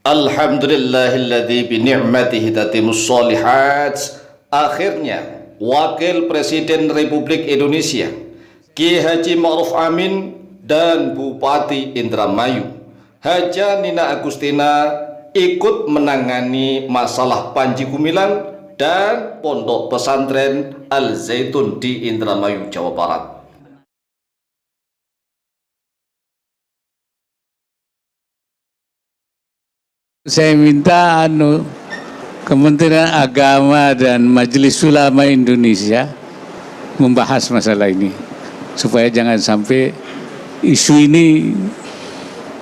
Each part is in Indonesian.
Alhamdulillahilladzi bi ni'matihi tatimmus sholihat. Akhirnya Wakil Presiden Republik Indonesia Ki Haji Ma'ruf Amin dan Bupati Indramayu Haja Nina Agustina ikut menangani masalah Panji Gumilang dan Pondok Pesantren Al Zaitun di Indramayu, Jawa Barat. Saya minta Kementerian Agama dan Majelis Ulama Indonesia membahas masalah ini supaya jangan sampai isu ini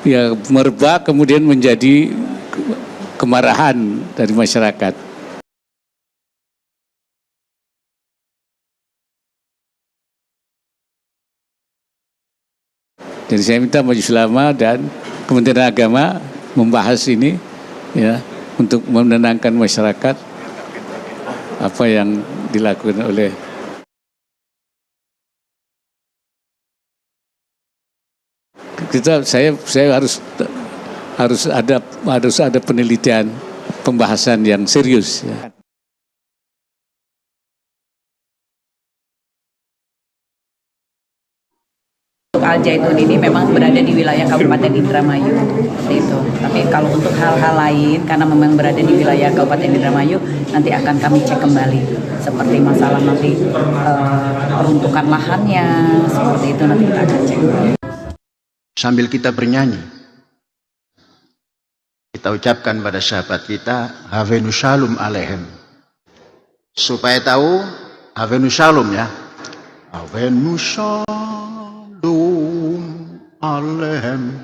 ya merebak kemudian menjadi kemarahan dari masyarakat. Jadi saya minta Majelis Ulama dan Kementerian Agama membahas ini ya untuk menenangkan masyarakat apa yang dilakukan oleh saya harus ada penelitian pembahasan yang serius ya. Al Zaitun ini memang berada di wilayah Kabupaten Indramayu, seperti itu. Tapi kalau untuk hal-hal lain, karena memang berada di wilayah Kabupaten Indramayu, nanti akan kami cek kembali. Seperti masalah nanti peruntukan lahannya, seperti itu nanti kita akan cek. Sambil kita bernyanyi, kita ucapkan pada sahabat kita, Havenu Shalom Alehem. Supaya tahu, Havenu Shalom ya. Havenu Shalom Alehem,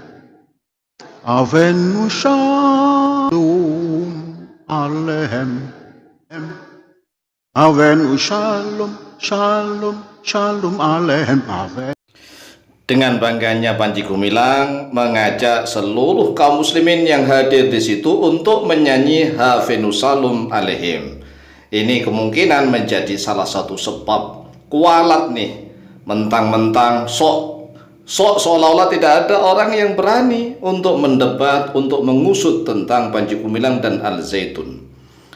Avenu Shalom Alehem, Avenu Shalom Shalom Shalom Alehem. Dengan bangganya Panji Gumilang mengajak seluruh kaum muslimin yang hadir di situ untuk menyanyi Havenu Shalom Alehem. Ini kemungkinan menjadi salah satu sebab kualat nih, mentang-mentang seolah-olah tidak ada orang yang berani untuk mendebat, untuk mengusut tentang Panji Gumilang dan Al Zaitun.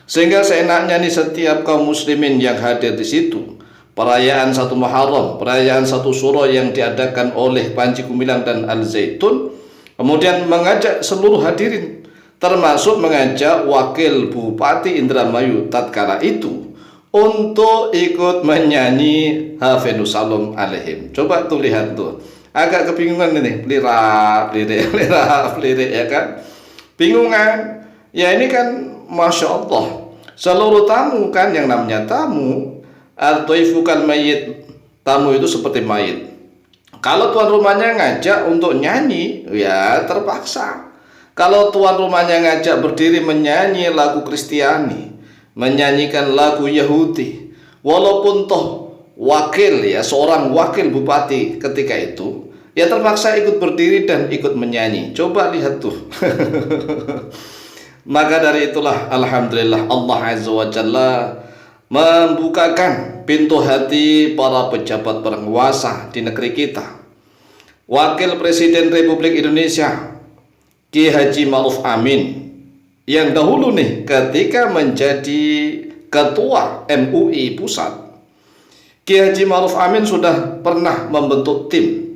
Sehingga seenaknya nih setiap kaum muslimin yang hadir di situ, perayaan 1 Muharram, perayaan 1 Syuro yang diadakan oleh Panji Gumilang dan Al Zaitun, kemudian mengajak seluruh hadirin, termasuk mengajak Wakil Bupati Indramayu tatkala itu untuk ikut menyanyi Havenu Shalom Alehem. Coba tuh lihat tuh, agak kebingungan ini, lirik ya kan, bingungan ya. Ini kan Masya Allah, seluruh tamu kan, yang namanya tamu al-toifu kal mayit, tamu itu seperti mayit. Kalau tuan rumahnya ngajak untuk nyanyi ya terpaksa. Kalau tuan rumahnya ngajak berdiri menyanyi lagu Kristiani, menyanyikan lagu Yahudi, walaupun toh wakil ya, seorang wakil bupati ketika itu ya terpaksa ikut berdiri dan ikut menyanyi. Coba lihat tuh. Maka dari itulah alhamdulillah Allah Azza wa Jalla membukakan pintu hati para pejabat berkuasa di negeri kita. Wakil Presiden Republik Indonesia Ki Haji Ma'ruf Amin yang dahulu nih ketika menjadi ketua MUI Pusat, Ki Haji Ma'ruf Amin sudah pernah membentuk tim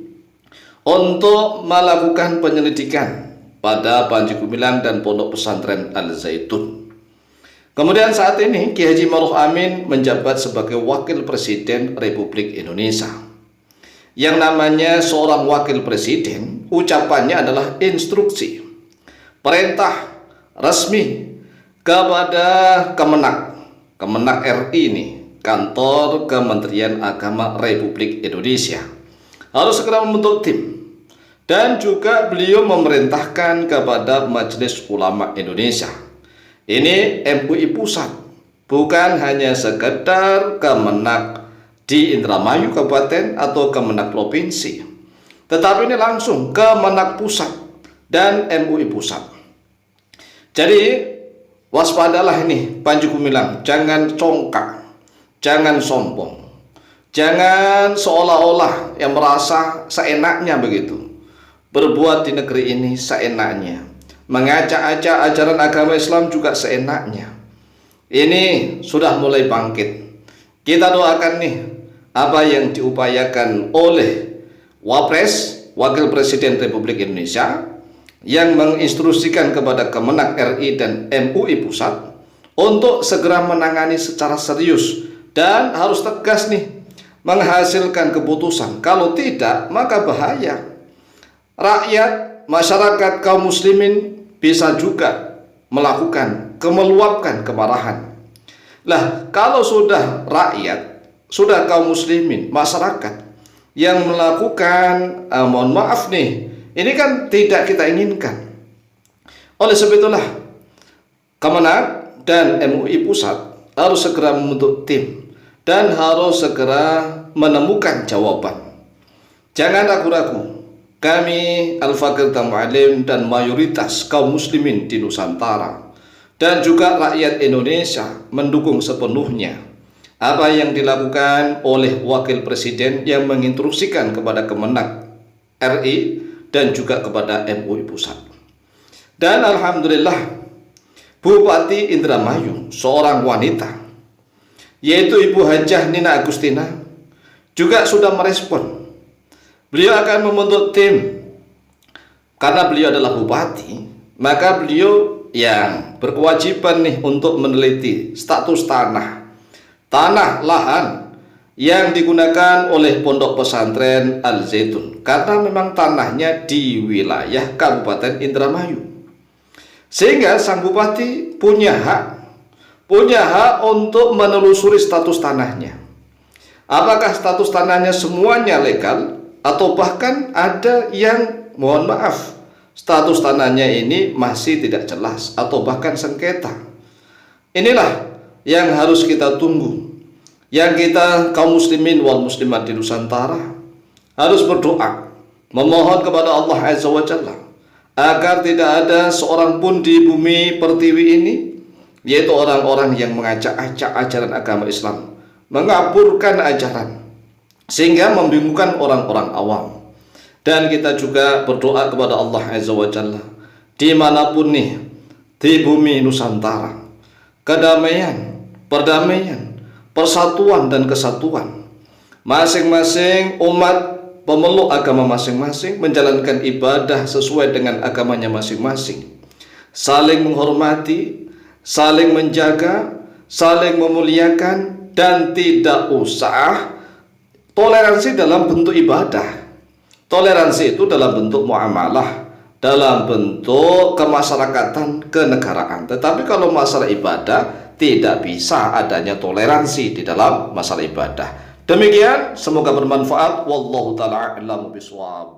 untuk melakukan penyelidikan pada Panji Gumilang dan Pondok Pesantren Al Zaitun. Kemudian saat ini Ki Haji Ma'ruf Amin menjabat sebagai Wakil Presiden Republik Indonesia. Yang namanya seorang Wakil Presiden, ucapannya adalah instruksi, perintah resmi kepada Kemenak RI ini, Kantor Kementerian Agama Republik Indonesia, harus segera membentuk tim. Dan juga beliau memerintahkan kepada Majelis Ulama Indonesia, ini MUI Pusat, bukan hanya sekedar Kemenak di Indramayu Kabupaten atau Kemenak Provinsi, tetapi ini langsung Kemenak Pusat dan MUI Pusat. Jadi waspadalah ini Panji Gumilang, jangan congkak, jangan sombong, jangan seolah-olah yang merasa seenaknya begitu, berbuat di negeri ini seenaknya. mengacak-acak ajaran agama Islam juga seenaknya. Ini sudah mulai bangkit. Kita doakan nih apa yang diupayakan oleh Wapres, Wakil Presiden Republik Indonesia, yang menginstruksikan kepada Kemenak RI dan MUI Pusat untuk segera menangani secara serius dan harus tegas nih menghasilkan keputusan. Kalau tidak, maka bahaya. Rakyat, masyarakat, kaum muslimin bisa juga melakukan meluapkan kemarahan. Lah, kalau sudah rakyat, sudah kaum muslimin, masyarakat yang melakukan mohon maaf nih, ini kan tidak kita inginkan. Oleh sebab itulah Kemenak dan MUI Pusat harus segera membentuk tim dan harus segera menemukan jawaban. Jangan ragu-ragu, kami Al-Fakir dan Mu'alim dan mayoritas kaum muslimin di Nusantara dan juga rakyat Indonesia mendukung sepenuhnya apa yang dilakukan oleh Wakil Presiden yang menginstruksikan kepada Kemenak RI dan juga kepada MUI Pusat. Dan alhamdulillah, Bupati Indramayu, seorang wanita, yaitu Ibu Hajah Nina Agustina, juga sudah merespon. Beliau akan membentuk tim. Karena beliau adalah bupati, maka beliau yang berkewajiban nih untuk meneliti status tanah lahan yang digunakan oleh Pondok Pesantren Al Zaitun, karena memang tanahnya di wilayah Kabupaten Indramayu. Sehingga sang bupati punya hak untuk menelusuri status tanahnya. Apakah status tanahnya semuanya legal, atau bahkan ada yang mohon maaf status tanahnya ini masih tidak jelas atau bahkan sengketa. Inilah yang harus kita tunggu, yang kita kaum muslimin wal muslimat di Nusantara harus berdoa, memohon kepada Allah Azza wa Jalla agar tidak ada seorang pun di bumi pertiwi ini, yaitu orang-orang yang mengacak-acak ajaran agama Islam, mengaburkan ajaran sehingga membingungkan orang-orang awam. Dan kita juga berdoa kepada Allah Azza wa Jalla, dimanapun nih di bumi Nusantara, kedamaian, perdamaian, persatuan dan kesatuan, masing-masing umat pemeluk agama masing-masing menjalankan ibadah sesuai dengan agamanya masing-masing, saling menghormati, saling menjaga, saling memuliakan, dan tidak usah toleransi dalam bentuk ibadah. Toleransi itu dalam bentuk muamalah, dalam bentuk kemasyarakatan, kenegaraan. Tetapi kalau masalah ibadah, tidak bisa adanya toleransi di dalam masalah ibadah. Demikian, semoga bermanfaat. Wallahu ta'ala a'lamu bishawab.